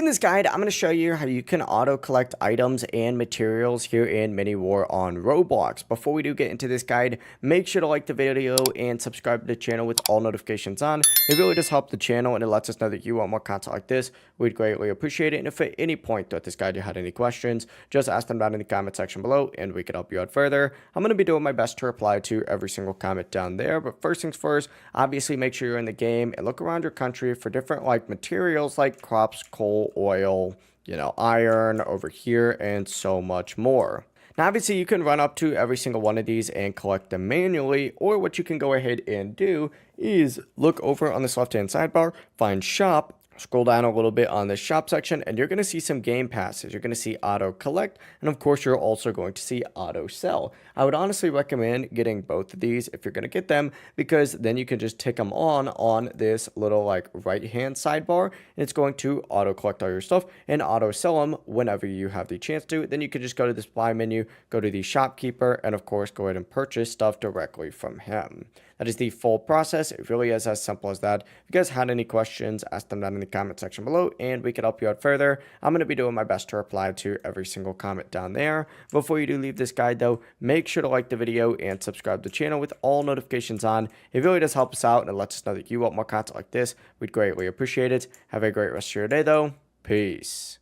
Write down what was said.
In this guide, I'm going to show you how you can auto collect items and materials here in Mini War on Roblox. Before we do get into this guide, make sure to like the video and subscribe to the channel with all notifications on. It really does help the channel and it lets us know that you want more content like this. We'd greatly appreciate it. And if at any point throughout this guide you had any questions, just ask them down in the comment section below and we can help you out further. I'm going to be doing my best to reply to every single comment down there. But first things first, obviously make sure you're in the game and look around your country for different materials like crops, coal, oil, iron over here, and so much more. Now, obviously, you can run up to every single one of these and collect them manually, or what you can go ahead and do is look over on this left-hand sidebar, find shop, scroll down a little bit on the shop section, and you're going to see some game passes. You're going to see auto collect, and of course, you're also going to see auto sell. I would honestly recommend getting both of these if you're going to get them, because then you can just tick them on this little right-hand sidebar, and it's going to auto collect all your stuff and auto sell them whenever you have the chance to. Then you can just go to this buy menu, go to the shopkeeper, and of course, go ahead and purchase stuff directly from him. That is the full process. It really is as simple as that. If you guys had any questions, ask them down in the comment section below and we can help you out further. I'm going to be doing my best to reply to every single comment down there. Before you do leave this guide though, make sure to like the video and subscribe to the channel with all notifications on. It really does help us out and it lets us know that you want more content like this. We'd greatly appreciate it. Have a great rest of your day though. Peace.